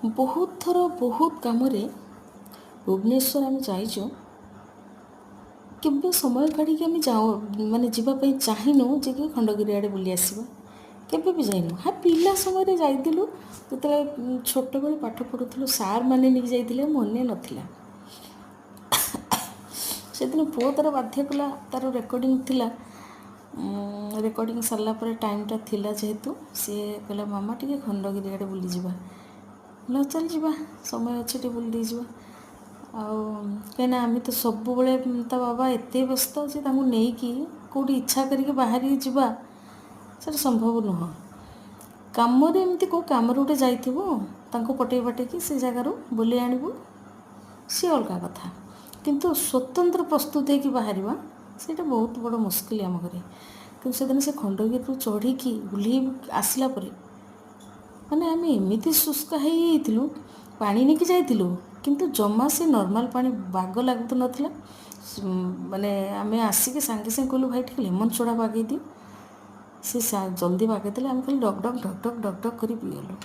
ବହୁତ ଥର ବହୁତ କାମରେ ଭୁବନେଶ୍ୱର ଆମେ ଯାଇଛୁ। କେବେ ସମୟ କାଢ଼ିକି ଆମେ ମାନେ ଯିବା ପାଇଁ ଚାହିଁନୁ ଯେ କି ଖଣ୍ଡଗିରି ଆଡ଼େ ବୁଲି ଆସିବା, କେବେ ବି ଯାଇନୁ। ହଁ, ପିଲା ସମୟରେ ଯାଇଥିଲୁ, ଯେତେବେଳେ ଛୋଟବେଳେ ପାଠ ପଢ଼ୁଥିଲୁ ସାର୍ ମାନେ ନେଇକି ଯାଇଥିଲେ, ମନେ ନଥିଲା। ସେଦିନ ପୁଅ ତା'ର ବାଧ୍ୟ କଲା, ତା'ର ରେକର୍ଡ଼ିଂ ଥିଲା। ରେକର୍ଡ଼ିଂ ସାରିଲା ପରେ ଟାଇମ୍ଟା ଥିଲା ଯେହେତୁ ସିଏ କହିଲା ମାମା ଟିକେ ଖଣ୍ଡଗିରି ଆଡ଼େ ବୁଲିଯିବା। ହେଲା ଚାଲ ଯିବା, ସମୟ ଅଛି ଟିକେ ବୁଲି ଦେଇଯିବା। ଆଉ କାହିଁକିନା ଆମେ ତ ସବୁବେଳେ ତା ବାବା ଏତେ ବ୍ୟସ୍ତ ଯେ ତାଙ୍କୁ ନେଇକି କେଉଁଠି ଇଚ୍ଛା କରିକି ବାହାରିକି ଯିବା ସେଟା ସମ୍ଭବ ନୁହଁ। କାମରେ ଏମିତି କେଉଁ କାମରେ ଗୋଟେ ଯାଇଥିବୁ, ତାଙ୍କୁ ପଟେଇ ବାଟେଇକି ସେ ଜାଗାରୁ ବୁଲେଇ ଆଣିବୁ, ସିଏ ଅଲଗା କଥା। କିନ୍ତୁ ସ୍ୱତନ୍ତ୍ର ପ୍ରସ୍ତୁତ ହେଇକି ବାହାରିବା ସେଇଟା ବହୁତ ବଡ଼ ମୁସ୍କିଲ ଆମ ଘରେ। କିନ୍ତୁ ସେଦିନ ସେ ଖଣ୍ଡଗିରିରୁ ଚଢ଼ିକି ବୁଲେଇ ଆସିଲା ପରେ ମାନେ ଆମେ ଏମିତି ଶୁଷ୍କ ହେଇଯାଇଥିଲୁ। ପାଣି ନେଇକି ଯାଇଥିଲୁ କିନ୍ତୁ ଜମା ସେ ନର୍ମାଲ ପାଣି ବାଗ ଲାଗୁନଥିଲା। ମାନେ ଆମେ ଆସିକି ସାଙ୍ଗେ ସାଙ୍ଗେ କହିଲୁ ଭାଇ ଟିକେ ଲେମନ୍ ସୋଡ଼ା ବାଗେଇ ଦିଅ। ସେ ଜଲ୍ଦି ବାଗେଇ ଦେଲେ, ଆମେ ଖାଲି ଡକ୍ ଡକ୍ ଡକ୍ ଡକ୍ ଡକ୍ ଡକ୍ କରି ପିଇଗଲୁ।